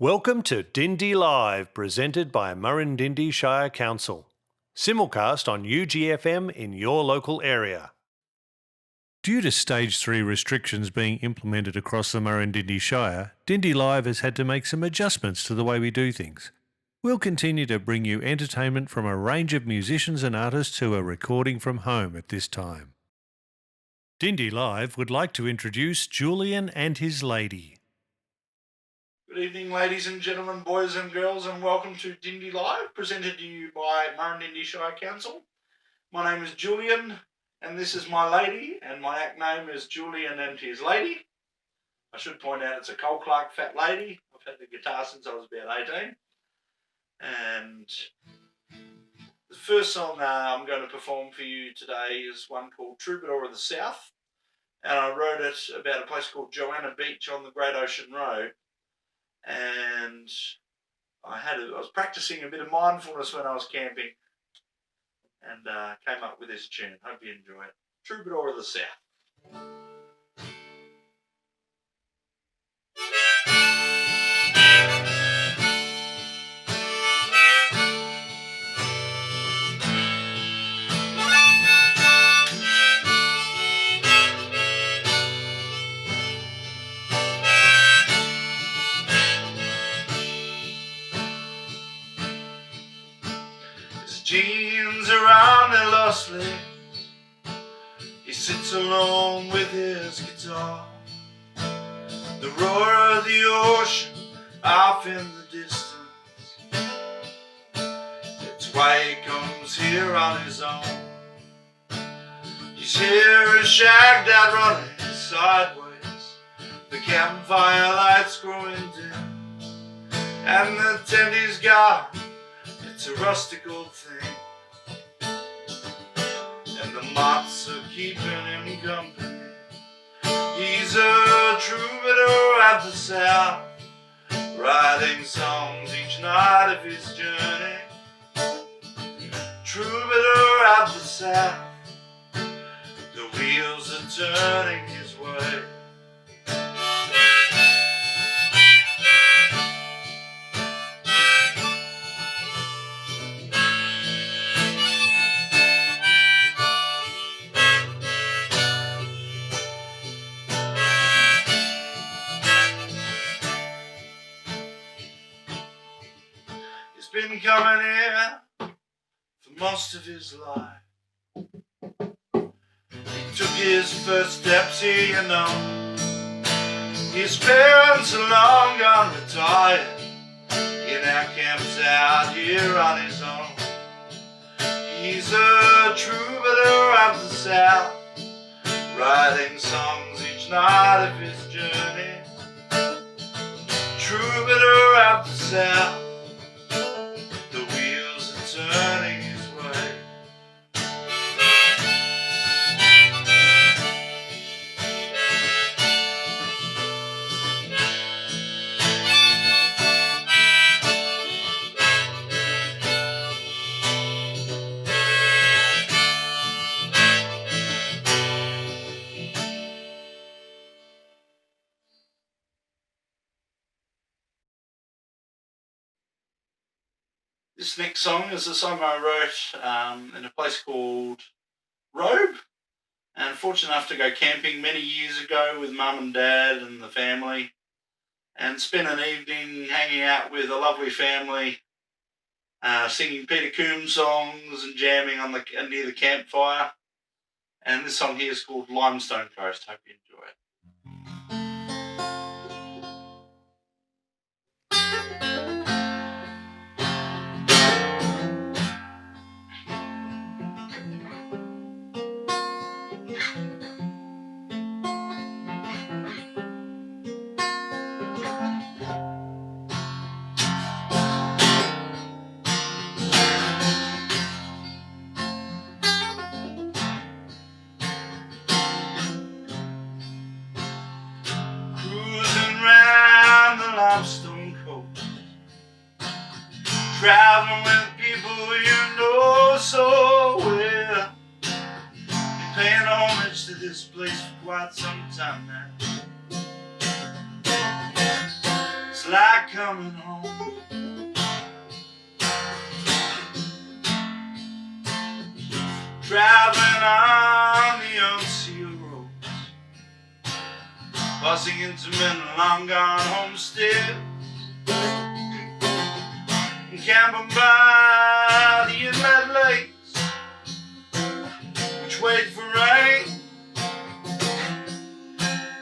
Welcome to Dindi Live, presented by Murrindindi Shire Council. Simulcast on UGFM in your local area. Due to Stage 3 restrictions being implemented across the Murrindindi Shire, Dindi Live has had to make some adjustments to the way we do things. We'll continue to bring you entertainment from a range of musicians and artists who are recording from home at this time. Dindi Live would like to introduce Julian and his lady. Good evening, ladies and gentlemen, boys and girls, and welcome to Dindi Live, presented to you by Murrindindi Shire Council. My name is Julian, and this is my lady, and my act name is Julian and his lady. I should point out it's a Cole Clark Fat Lady. I've had the guitar since I was about 18. And the first song I'm going to perform for you today is one called Troubadour of the South. And I wrote it about a place called Joanna Beach on the Great Ocean Road. And I was practicing a bit of mindfulness when I was camping, and came up with this tune. Hope you enjoy it. Troubadour of the South. Jeans around their lost legs, he sits alone with his guitar. The roar of the ocean off in the distance, it's why he comes here on his own. He's here a shagged out running sideways, the campfire lights growing dim, and the tent he's got, it's a rustic old thing, and the moths are keeping him company. He's a troubadour of the South, writing songs each night of his journey. Troubadour of the South, the wheels are turning his way. He's been coming here for most of his life. He took his first steps here, you know. His parents are long gone retired. He now camps out here on his own. He's a troubadour of the South, writing songs each night of his journey. Troubadour of the South, the wheels are turning his way. This next song is a song I wrote in a place called Robe, and fortunate enough to go camping many years ago with Mum and Dad and the family, and spend an evening hanging out with a lovely family, singing Peter Coombs songs and jamming near the campfire. And this song here is called Limestone Coast. Hope you enjoy it. Limestone coast, traveling with people you know so well, paying homage to this place for quite some time now. It's like coming home. Traveling on the unsealed roads, passing into men long gone homesteads, and camping by the inlet lakes, which wait for rain.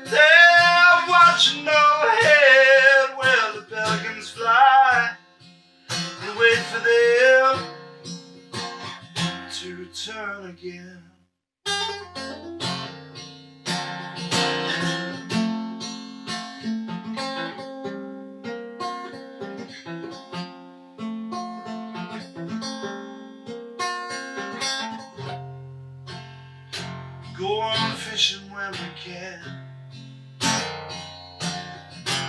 They're watching overhead where the pelicans fly. They wait for them to return again. Going fishing when we can.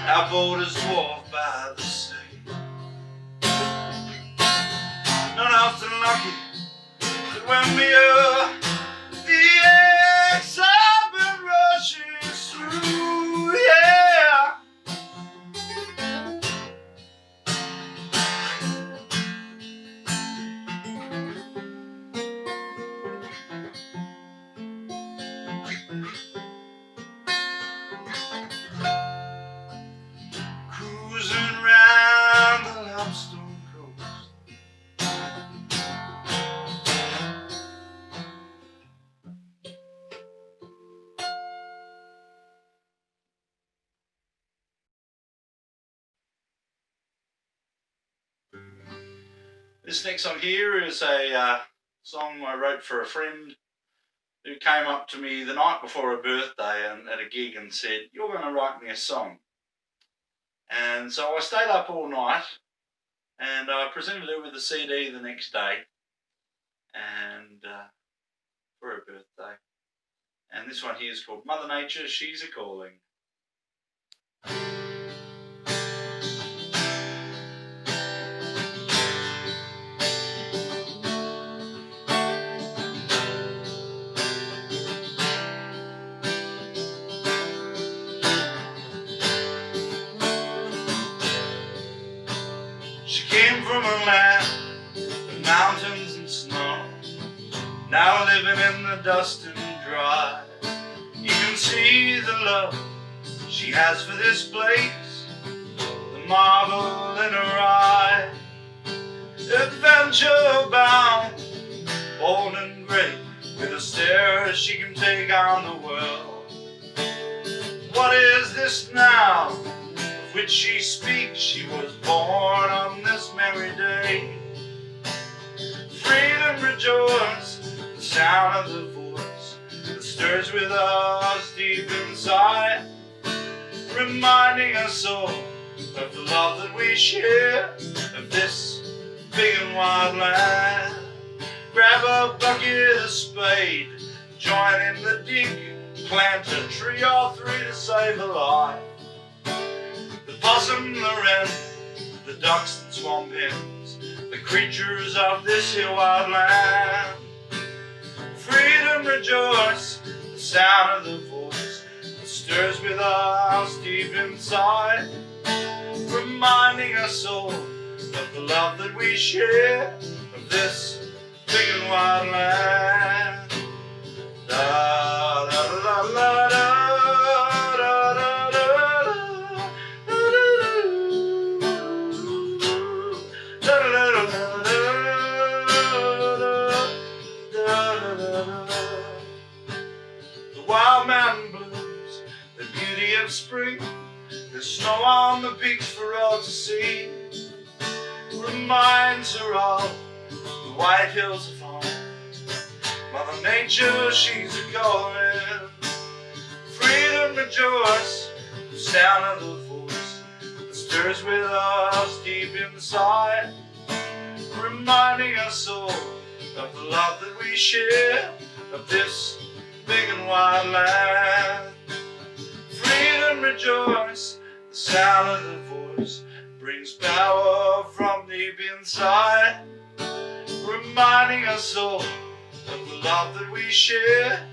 Our boat is dwarfed by the sea. Not often lucky that when we are, the eggs have been rushing through, yeah. Cruising round the limestone coast, this next song here is a song I wrote for a friend who came up to me the night before her birthday and at a gig and said, "You're going to write me a song." And so I stayed up all night and I presented her with a CD the next day and for her birthday. And this one here is called Mother Nature, She's A-Calling. She came from a land of mountains and snow, now living in the dust and dry. You can see the love she has for this place, the marvel in her eye. Adventure bound, bold and great, with a stare she can take on the world. What is this now of which she speaks? She was born on this merry day. Freedom rejoice, the sound of the voice that stirs with us deep inside, reminding us all of the love that we share, of this big and wide land. Grab a bucket, a spade, join in the dig, plant a tree or three to save a life. The possum, the wren, the ducks and swamp hens, the creatures of this here wild land. Freedom rejoice, the sound of the voice that stirs with us deep inside, reminding us all of the love that we share, of this big and wide land. Da da da da da da da da. The wild mountain blues, the beauty of spring, the snow on the peaks for all to see, reminds her of the white hills of home. Mother Nature, she's a-calling. Freedom rejoice, the sound of the voice that stirs with us deep inside, reminding us all of the love that we share, of this big and wide land. Freedom rejoice, the sound of the voice brings power from deep inside, reminding us all of the love that we share,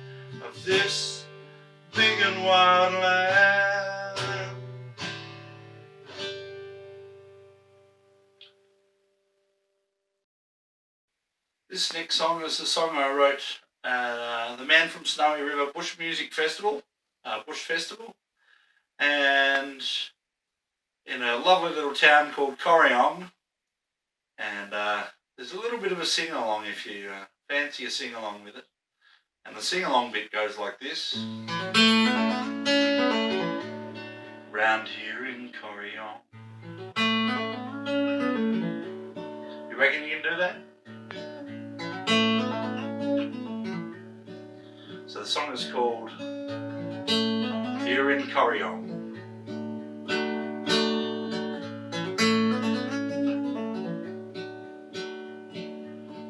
of this big and wide land. This next song is a song I wrote the Man from Snowy River Bush Music Festival, Bush Festival, and in a lovely little town called Corryong. And there's a little bit of a sing-along if you fancy a sing-along with it. And the sing-along bit goes like this. Round here in Corryong. You reckon you can do that? So the song is called Here in Corryong.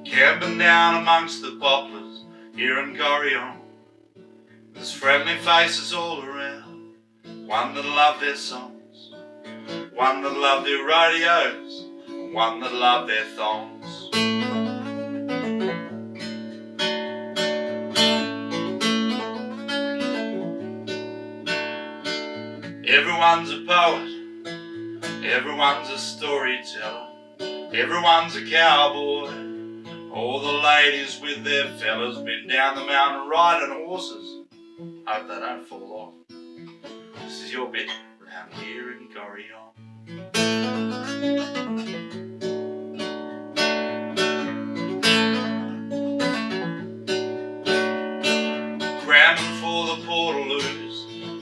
Camping down amongst the poplars here in Corryong. There's friendly faces all around, one that love their songs, one that love their radios, and one that love their thongs. Everyone's a poet, everyone's a storyteller, everyone's a cowboy. All the ladies with their fellas been down the mountain riding horses. Hope they don't fall off. This is your bit round here in Corryong. Cramming for the portaloos,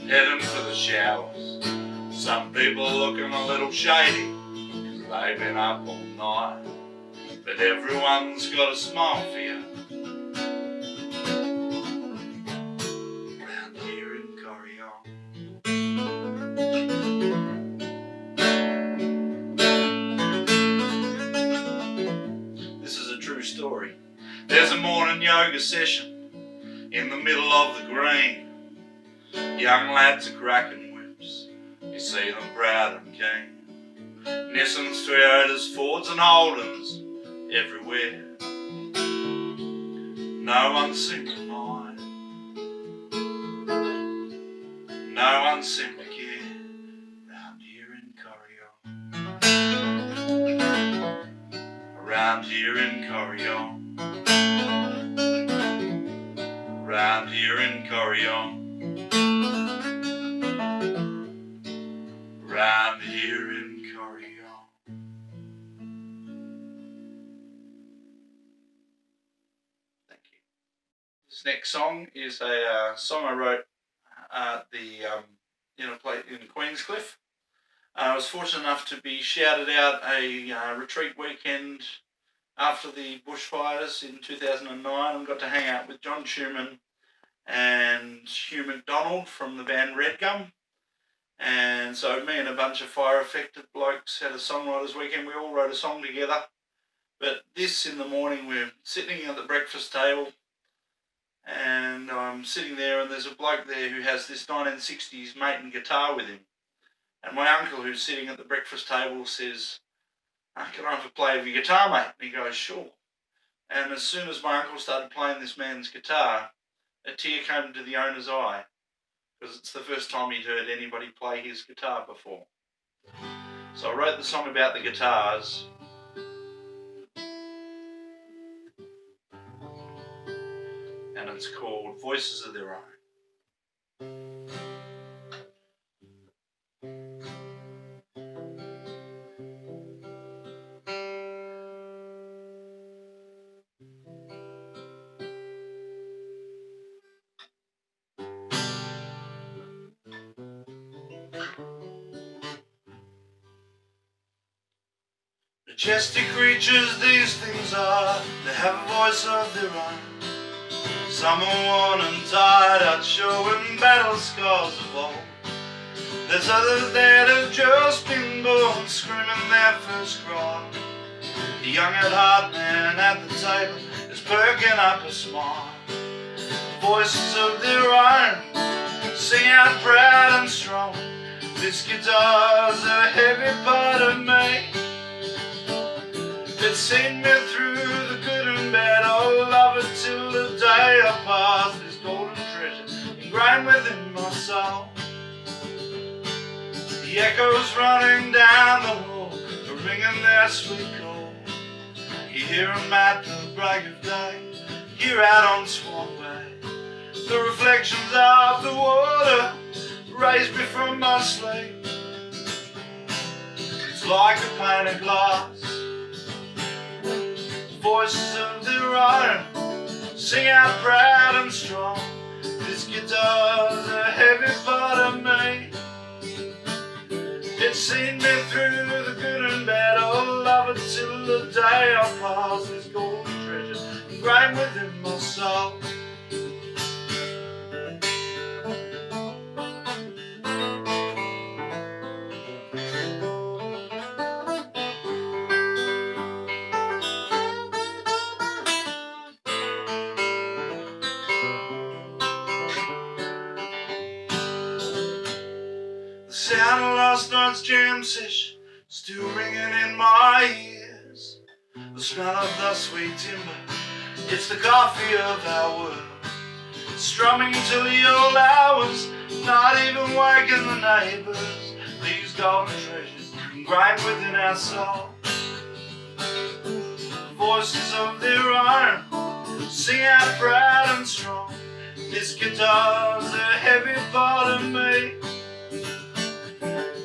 heading for the showers. Some people looking a little shady, 'cause they've been up all night. But everyone's got a smile for you round here in Corryong. This is a true story. There's a morning yoga session in the middle of the green. Young lads are cracking whips, you see them proud and keen. Nissans, Toyotas, Fords and Holdens everywhere. No one seemed to mind, no one seemed to care round here in Corryong. Around here in Corryong. Around here in Corryong. Around here in Corryong. Thank you. This next song is a song I wrote at the in Queenscliff. I was fortunate enough to be shouted out a retreat weekend after the bushfires in 2009 and got to hang out with John Schumann and Hugh McDonald from the band Red Gum. And so me and a bunch of fire-affected blokes had a songwriters weekend. We all wrote a song together. But this in the morning, we're sitting at the breakfast table and I'm sitting there and there's a bloke there who has this 1960s Maton guitar with him. And my uncle, who's sitting at the breakfast table, says, "Can I have a play of your guitar, mate?" And he goes, "Sure." And as soon as my uncle started playing this man's guitar, a tear came to the owner's eye, because it's the first time he'd heard anybody play his guitar before. So I wrote the song about the guitars. And it's called Voices of Their Own. Majestic creatures these things are, they have a voice of their own. Some are worn and tired out showing battle scars of old. There's others that have just been born screaming their first cry. The young at heart man at the table is perking up a smile. Voices of their own, sing out proud and strong. This guitar's a heavy part of me. It's seen me through the good and bad. I'll love it till the day I pass. This golden treasure ingrained within my soul. The echoes running down the hall are ringing their sweet call. You hear 'em at the break of day, here out on Swan Bay. The reflections of the water raise me from my sleep. It's like a pane of glass. Voices of their own sing out proud and strong. This guitar's a heavy part of me. It's seen me through the good and bad. I'll love it till the day I pass. This golden treasure ingrained within my soul. The sound of last night's jam session still ringing in my ears. The smell of the sweet timber, it's the coffee of our world. Strumming till the old hours, not even waking the neighbours. These golden treasures ingrained within our soul. Voices of their own sing out proud and strong. This guitar's a heavy part of me.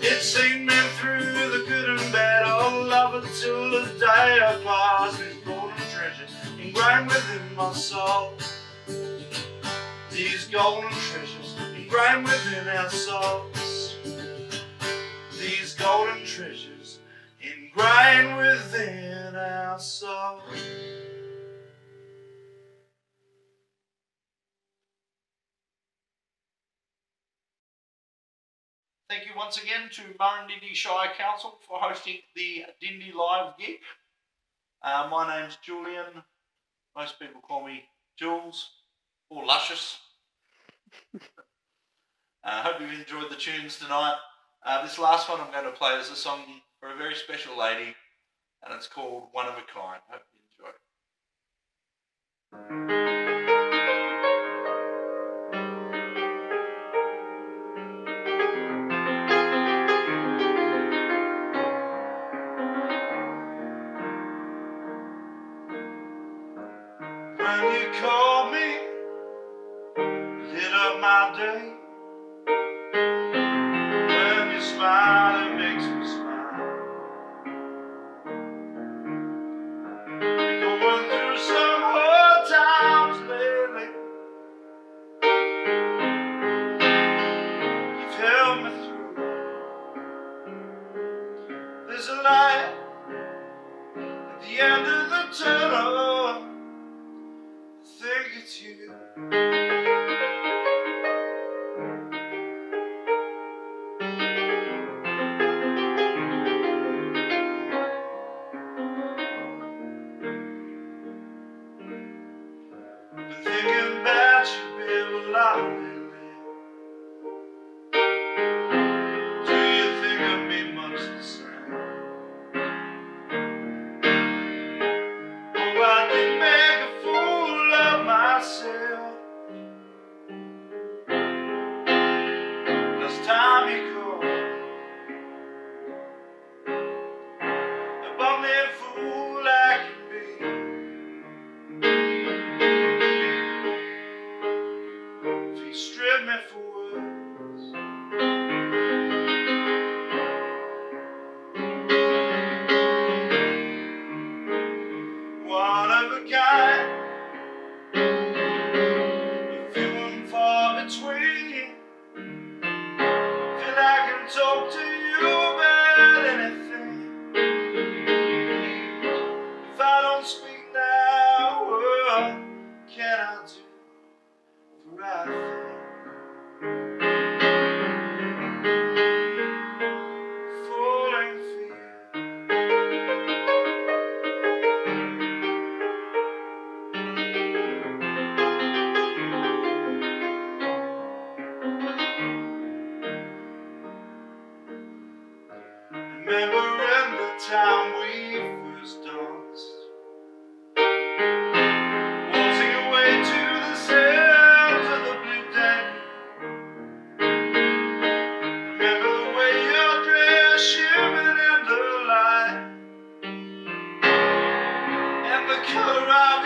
It's seen me through the good and bad. I'll love it till the day I pass. This golden treasure ingrained within my soul. These golden treasures ingrained within our souls. These golden treasures ingrained within our souls. Thank you once again to Murrindindi Shire Council for hosting the Dindi Live gig. My name's Julian. Most people call me Jules or Luscious. I hope you've enjoyed the tunes tonight. This last one I'm going to play is a song for a very special lady, and it's called One of a Kind. Hope you enjoy. When you call me, lit up my day. When you smile, it makes me smile. You're going through some hard times lately. You've held me through. There's a light at the end of the tunnel. I think it's you. Been thinking about you, babe, a lot lately. Do you think of me much the same? Oh, I did make a fool of myself. Last time you called, you bought me a fool I can be. If you strip me for words, one of a kind. You're few and far between. Feel I can talk to you about anything. If I don't speak now, what can I do for right thing? Falling for you. Remembering the time we first danced, waltzing away to the sounds of the blue dandy. Remember the way your dress shimmered in the light, and the color of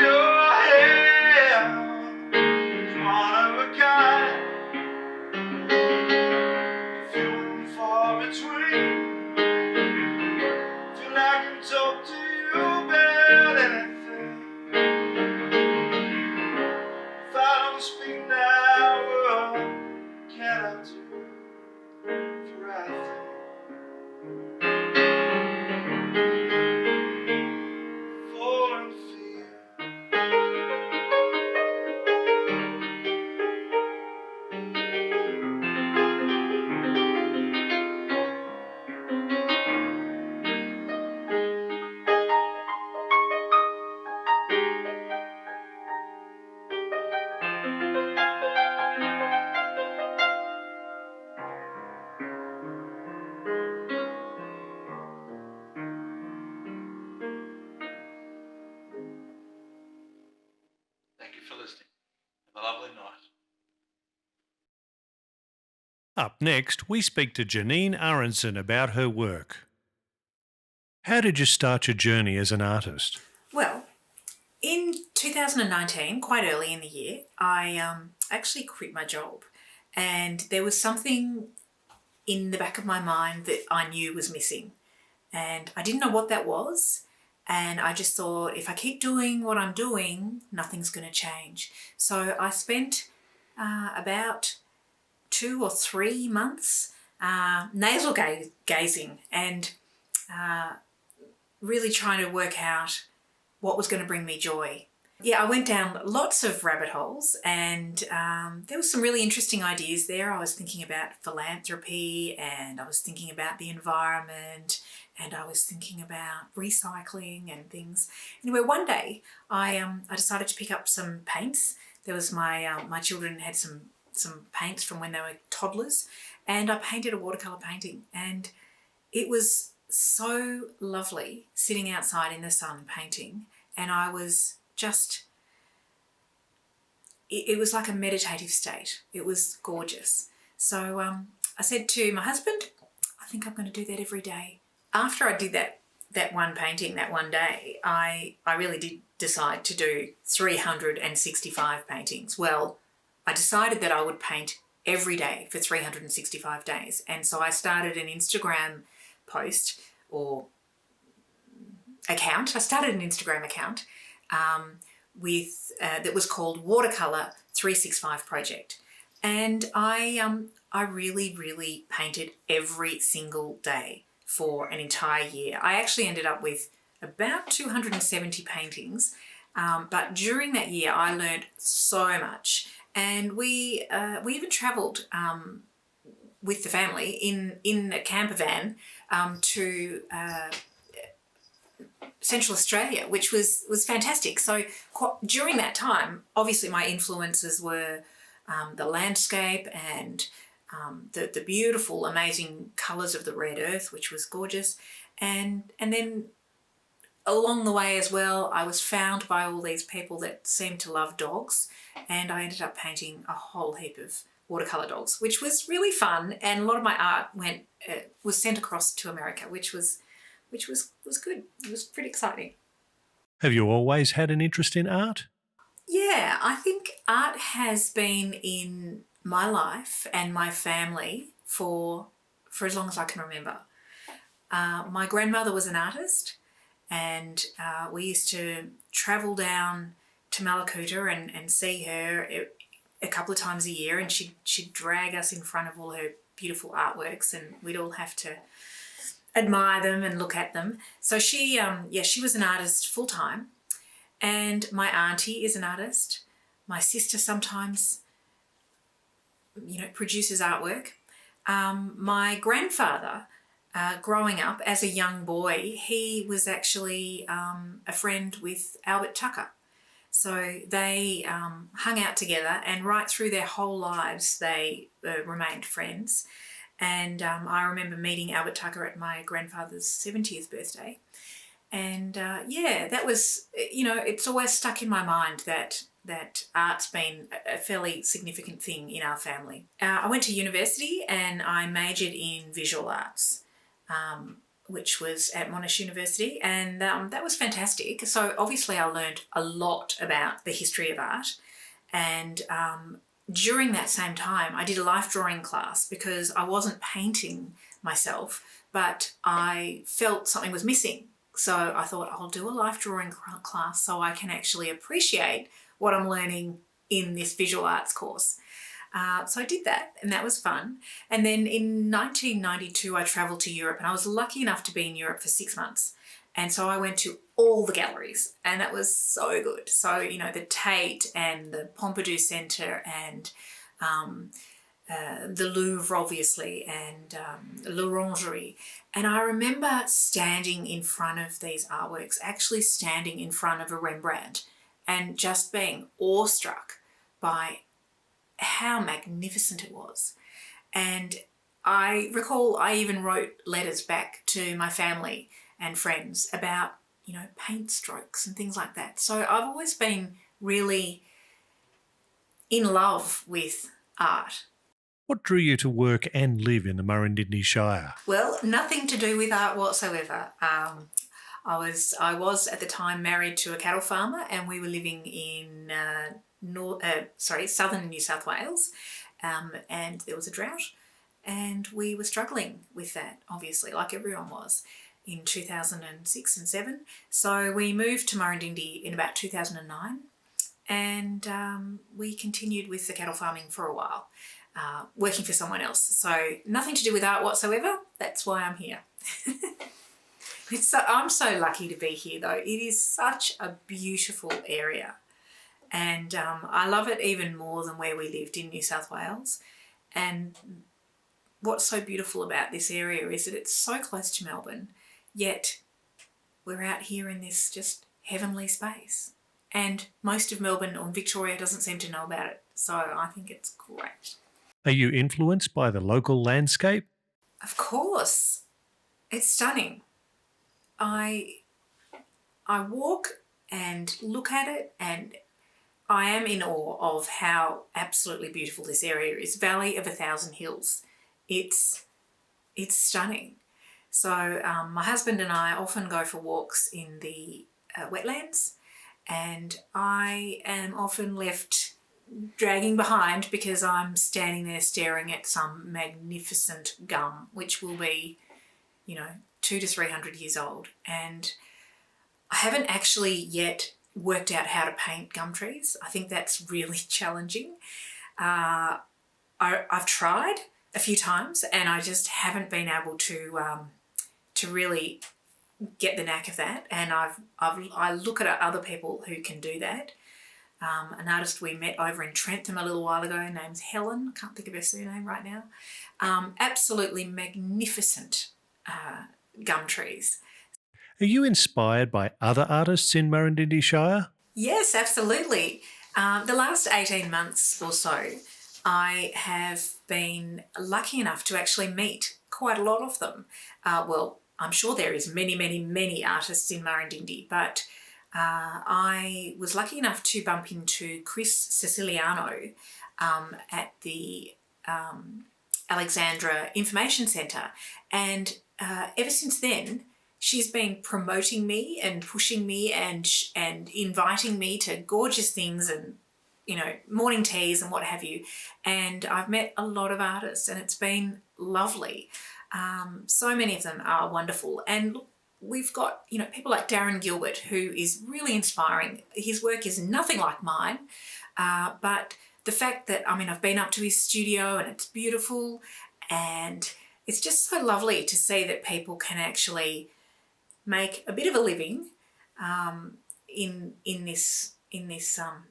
Up next, we speak to Janine Arendsen about her work. How did you start your journey as an artist? Well, in 2019, quite early in the year, I actually quit my job, and there was something in the back of my mind that I knew was missing, and I didn't know what that was. And I just thought, if I keep doing what I'm doing, nothing's going to change. So I spent about 2 or 3 months nasal gazing and really trying to work out what was going to bring me joy. Yeah, I went down lots of rabbit holes, and there was some really interesting ideas there. I was thinking about philanthropy, and I was thinking about the environment, and I was thinking about recycling and things. Anyway, one day I decided to pick up some paints. There was my children had some paints from when they were toddlers, and I painted a watercolour painting, and it was so lovely sitting outside in the sun painting, and I was just, it was like a meditative state. It was gorgeous. So I said to my husband, I think I'm going to do that every day. After I did that one painting that one day, I really did decide to do 365 paintings. Well, I decided that I would paint every day for 365 days. And so I started an Instagram post or account. I started an Instagram account that was called Watercolour 365 Project. And I really painted every single day for an entire year. I actually ended up with about 270 paintings, but during that year I learned so much. And we even travelled with the family in a camper van to Central Australia, which was fantastic. So during that time, obviously my influences were the landscape and the beautiful, amazing colours of the red earth, which was gorgeous. And then along the way as well, I was found by all these people that seemed to love dogs, and I ended up painting a whole heap of watercolour dogs, which was really fun. And a lot of my art was sent across to America, which was good. It was pretty exciting. Have you always had an interest in art? Yeah, I think art has been in my life and my family for as long as I can remember. My grandmother was an artist, and we used to travel down to Malakuta and see her a couple of times a year, and she'd drag us in front of all her beautiful artworks, and we'd all have to admire them and look at them. So she was an artist full time, and my auntie is an artist. My sister sometimes, produces artwork. My grandfather, growing up as a young boy, he was actually a friend with Albert Tucker. So they hung out together, and right through their whole lives they remained friends. And I remember meeting Albert Tucker at my grandfather's 70th birthday. And that was, it's always stuck in my mind that art's been a fairly significant thing in our family. I went to university and I majored in visual arts, which was at Monash University, and that was fantastic. So obviously I learned a lot about the history of art, and during that same time I did a life drawing class because I wasn't painting myself, but I felt something was missing. So I thought I'll do a life drawing class so I can actually appreciate what I'm learning in this visual arts course. So I did that, and that was fun. And then in 1992, I travelled to Europe, and I was lucky enough to be in Europe for 6 months. And so I went to all the galleries, and that was so good. So, the Tate and the Pompidou Centre and the Louvre, obviously, and l'Orangerie. And I remember standing in front of these artworks, actually standing in front of a Rembrandt, and just being awestruck by how magnificent it was. And I recall I even wrote letters back to my family and friends about, paint strokes and things like that. So I've always been really in love with art. What drew you to work and live in the Murrindindi Shire? Well, nothing to do with art whatsoever. I was at the time married to a cattle farmer, and we were living in southern New South Wales, and there was a drought, and we were struggling with that, obviously, like everyone was, in 2006 and 7. So we moved to Murrindindi in about 2009, and we continued with the cattle farming for a while, working for someone else. So nothing to do with art whatsoever. That's why I'm here. I'm so lucky to be here, though. It is such a beautiful area, and I love it even more than where we lived in New South Wales. And what's so beautiful about this area is that it's so close to Melbourne, yet we're out here in this just heavenly space. And most of Melbourne or Victoria doesn't seem to know about it, so I think it's great. Are you influenced by the local landscape? Of course. It's stunning. I walk and look at it, and I am in awe of how absolutely beautiful this area is. Valley of 1,000 Hills. It's stunning. So my husband and I often go for walks in the wetlands, and I am often left dragging behind because I'm standing there staring at some magnificent gum, which will be, 200 to 300 years old. And I haven't actually yet worked out how to paint gum trees. I think that's really challenging. I've tried a few times, and I just haven't been able to really get the knack of that. And I look at other people who can do that. An artist we met over in Trentham a little while ago, named Helen. I can't think of her surname right now. Absolutely magnificent gum trees. Are you inspired by other artists in Murrindindi Shire? Yes, absolutely. The last 18 months or so, I have been lucky enough to actually meet quite a lot of them. Well, I'm sure there is many, many, many artists in Murrindindi, but I was lucky enough to bump into Chris Siciliano at the Alexandra Information Centre, and ever since then, she's been promoting me and pushing me and inviting me to gorgeous things and, morning teas and what have you. And I've met a lot of artists, and it's been lovely. So many of them are wonderful. And look, we've got, people like Darren Gilbert, who is really inspiring. His work is nothing like mine, but the fact that, I've been up to his studio and it's beautiful, and it's just so lovely to see that people can actually make a bit of a living in this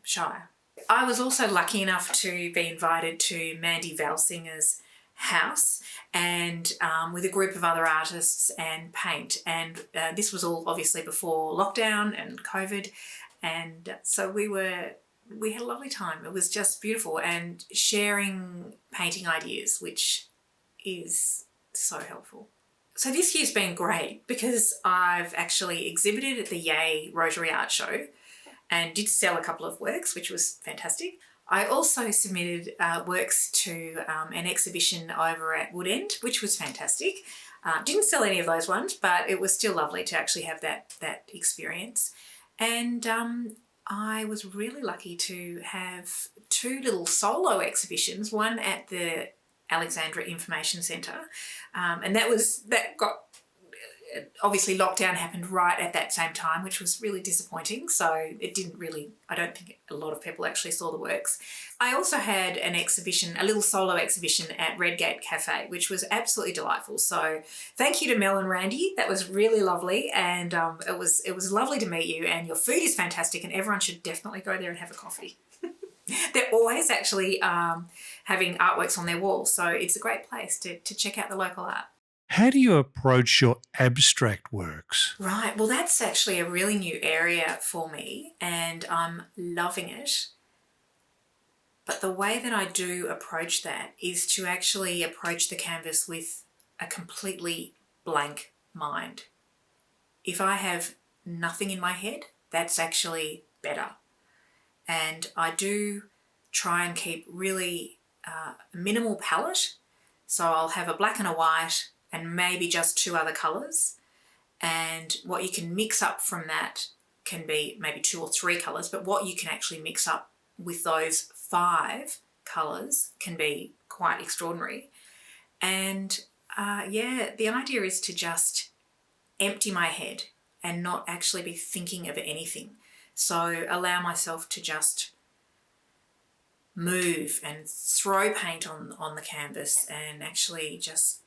shire. I was also lucky enough to be invited to Mandy Valsinger's house, and with a group of other artists, and paint. And this was all obviously before lockdown and COVID, and so we had a lovely time. It was just beautiful, and sharing painting ideas, which is so helpful. So this year's been great because I've actually exhibited at the Yay Rotary Art Show and did sell a couple of works, which was fantastic. I also submitted works to an exhibition over at Woodend, which was fantastic. Didn't sell any of those ones, but it was still lovely to actually have that experience. And I was really lucky to have 2 little solo exhibitions, one at the Alexandra Information Centre, and that got, obviously lockdown happened right at that same time, which was really disappointing. So it didn't really, I don't think a lot of people actually saw the works. I also had an exhibition, a little solo exhibition at Redgate Cafe, which was absolutely delightful. So thank you to Mel and Randy. That was really lovely, and it was lovely to meet you, and your food is fantastic, and everyone should definitely go there and have a coffee. They're always actually having artworks on their walls, so it's a great place to check out the local art. How do you approach your abstract works? Right, well, that's actually a really new area for me, and I'm loving it. But the way that I do approach that is to actually approach the canvas with a completely blank mind. If I have nothing in my head, that's actually better. And I do try and keep really minimal palette. So I'll have a black and a white and maybe just 2 other colours. And what you can mix up from that can be maybe 2 or 3 colours, but what you can actually mix up with those 5 colours can be quite extraordinary. And the idea is to just empty my head and not actually be thinking of anything. So allow myself to just move and throw paint on the canvas and actually just,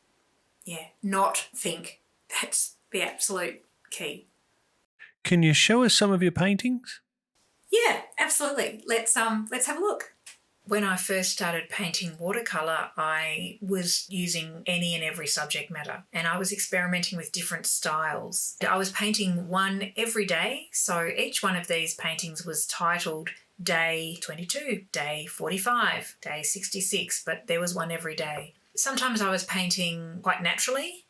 not think. That's the absolute key. Can you show us some of your paintings? Yeah, absolutely. Let's have a look. When I first started painting watercolour, I was using any and every subject matter, and I was experimenting with different styles. I was painting one every day, so each one of these paintings was titled Day 22, Day 45, Day 66, but there was one every day. Sometimes I was painting quite naturally,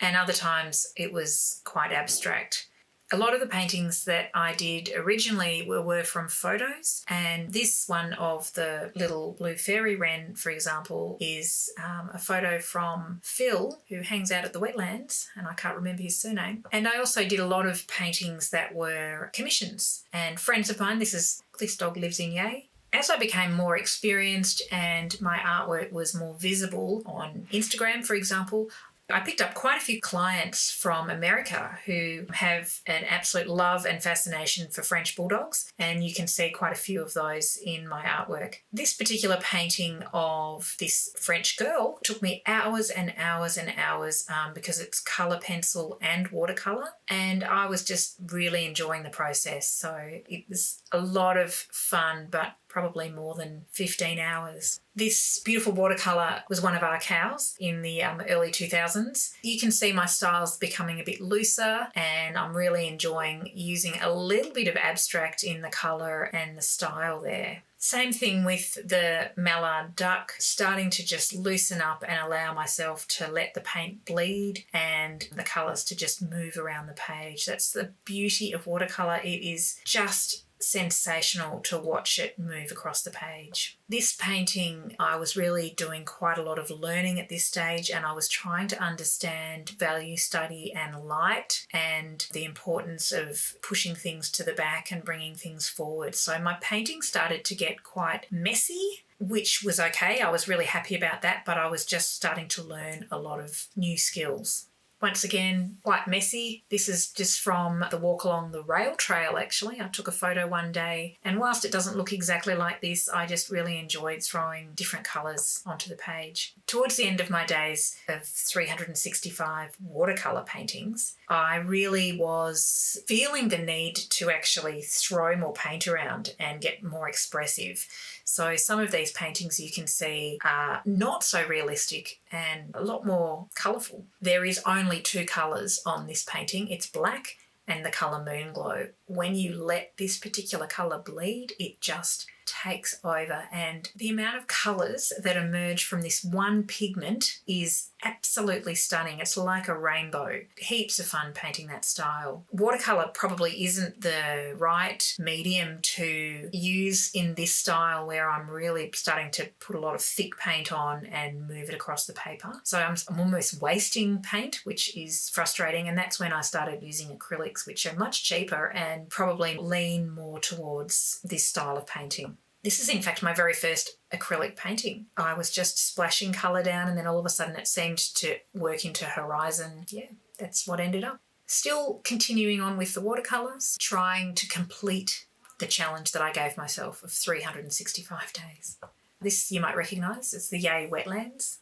and other times it was quite abstract. A lot of the paintings that I did originally were from photos, and this one of the little blue fairy wren, for example, is a photo from Phil, who hangs out at the wetlands, and I can't remember his surname. And I also did a lot of paintings that were commissions, and friends of mine. This dog lives in Yea. As I became more experienced and my artwork was more visible on Instagram, for example, I picked up quite a few clients from America who have an absolute love and fascination for French bulldogs, and you can see quite a few of those in my artwork. This particular painting of this French girl took me hours and hours and hours because it's colour pencil and watercolour, and I was just really enjoying the process. So it was a lot of fun, but probably more than 15 hours. This beautiful watercolour was one of our cows in the early 2000s. You can see my styles becoming a bit looser, and I'm really enjoying using a little bit of abstract in the colour and the style there. Same thing with the mallard duck, starting to just loosen up and allow myself to let the paint bleed and the colours to just move around the page. That's the beauty of watercolour. It is just sensational to watch it move across the page. This painting, I was really doing quite a lot of learning at this stage, and I was trying to understand value study and light and the importance of pushing things to the back and bringing things forward. So my painting started to get quite messy, which was okay. I was really happy about that, but I was just starting to learn a lot of new skills. Once again, quite messy. This is just from the walk along the rail trail, actually. I took a photo one day, and whilst it doesn't look exactly like this, I just really enjoyed throwing different colours onto the page. Towards the end of my days of 365 watercolour paintings, I really was feeling the need to actually throw more paint around and get more expressive. So some of these paintings you can see are not so realistic and a lot more colourful. There is only 2 colours on this painting. It's black and the colour Moonglow. When you let this particular colour bleed, it just takes over, and the amount of colours that emerge from this one pigment is absolutely stunning. It's like a rainbow. Heaps of fun painting that style. Watercolour probably isn't the right medium to use in this style, where I'm really starting to put a lot of thick paint on and move it across the paper. So I'm almost wasting paint, which is frustrating, and that's when I started using acrylics, which are much cheaper and probably lean more towards this style of painting. This is in fact my very first acrylic painting. I was just splashing colour down, and then all of a sudden it seemed to work into horizon. Yeah, that's what ended up. Still continuing on with the watercolours, trying to complete the challenge that I gave myself of 365 days. This you might recognise, it's the Yea wetlands.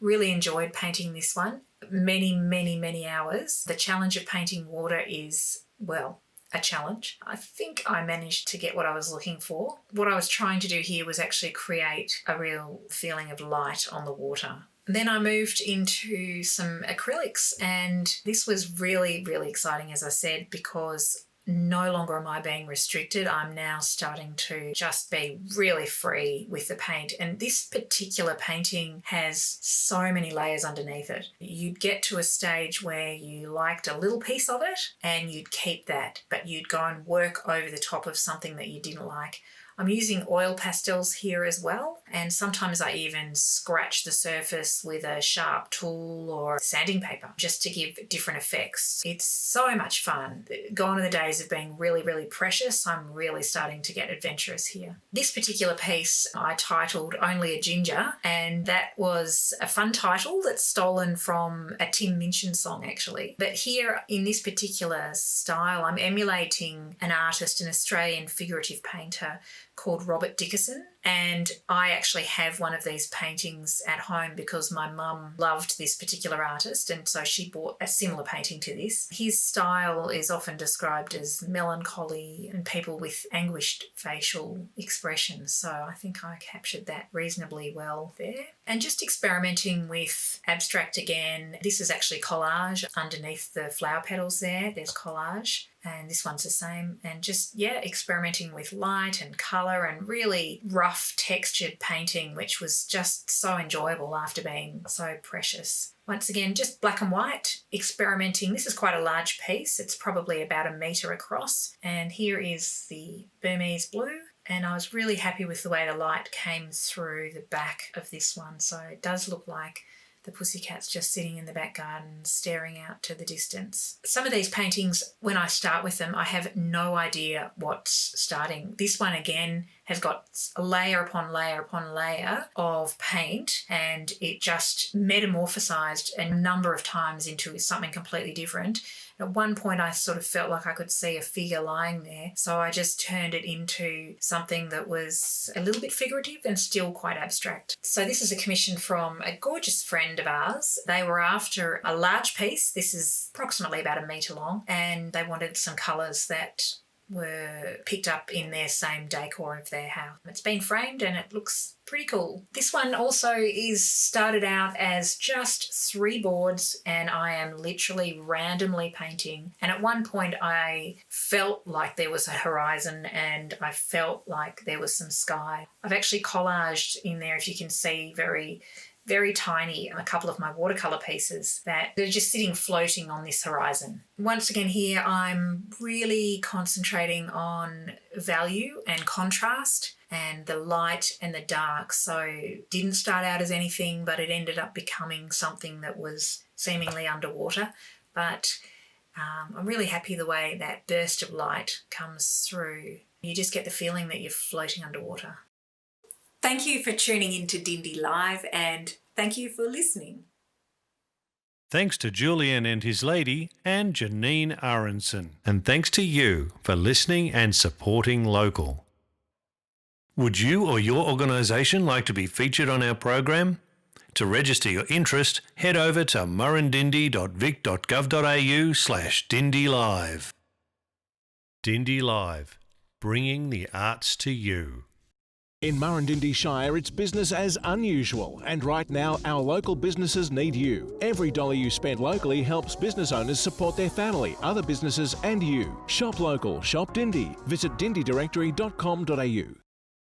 Really enjoyed painting this one. Many hours. The challenge of painting water is, well, a challenge. I think I managed to get what I was looking for. What I was trying to do here was actually create a real feeling of light on the water. Then I moved into some acrylics, and this was really exciting, as I said, because no longer am I being restricted. I'm now starting to just be really free with the paint. And this particular painting has so many layers underneath it. You'd get to a stage where you liked a little piece of it and you'd keep that, but you'd go and work over the top of something that you didn't like. I'm using oil pastels here as well, and sometimes I even scratch the surface with a sharp tool or sanding paper just to give different effects. It's so much fun. Gone are the days of being really, really precious. I'm really starting to get adventurous here. This particular piece I titled Only a Ginger, and that was a fun title that's stolen from a Tim Minchin song actually. But here in this particular style, I'm emulating an artist, an Australian figurative painter called Robert Dickerson, and I actually have one of these paintings at home because my mum loved this particular artist, and so she bought a similar painting to this. His style is often described as melancholy and people with anguished facial expressions, so I think I captured that reasonably well there. And just experimenting with abstract again. This is actually collage. Underneath the flower petals there's collage. And this one's the same, and just experimenting with light and colour and really rough textured painting, which was just so enjoyable after being so precious. Once again, just black and white, experimenting. This is quite a large piece. It's probably about 1 metre across, and here is the Burmese blue. And I was really happy with the way the light came through the back of this one, so it does look like the pussycat's just sitting in the back garden staring out to the distance. Some of these paintings, when I start with them, I have no idea what's starting. This one again has got a layer upon layer upon layer of paint, and it just metamorphosized a number of times into something completely different. At one point I sort of felt like I could see a figure lying there, so I just turned it into something that was a little bit figurative and still quite abstract. So this is a commission from a gorgeous friend of ours. They were after a large piece. This is approximately about 1 metre long, and they wanted some colours that were picked up in their same decor of their house. It's been framed and it looks pretty cool. This one also is started out as just 3 boards, and I am literally randomly painting. And at one point I felt like there was a horizon and I felt like there was some sky. I've actually collaged in there, if you can see, very tiny, a couple of my watercolour pieces that they're just sitting floating on this horizon. Once again here, I'm really concentrating on value and contrast and the light and the dark. So it didn't start out as anything, but it ended up becoming something that was seemingly underwater. But I'm really happy the way that burst of light comes through. You just get the feeling that you're floating underwater. Thank you for tuning in to Dindi Live, and thank you for listening. Thanks to Julian and his lady and Janine Arendsen. And thanks to you for listening and supporting local. Would you or your organisation like to be featured on our program? To register your interest, head over to murrindindi.vic.gov.au/Dindi Live. Dindi Live, bringing the arts to you. In Murrindindi Shire, it's business as unusual, and right now our local businesses need you. Every dollar you spend locally helps business owners support their family, other businesses and you. Shop local, shop Dindi. Visit dindidirectory.com.au.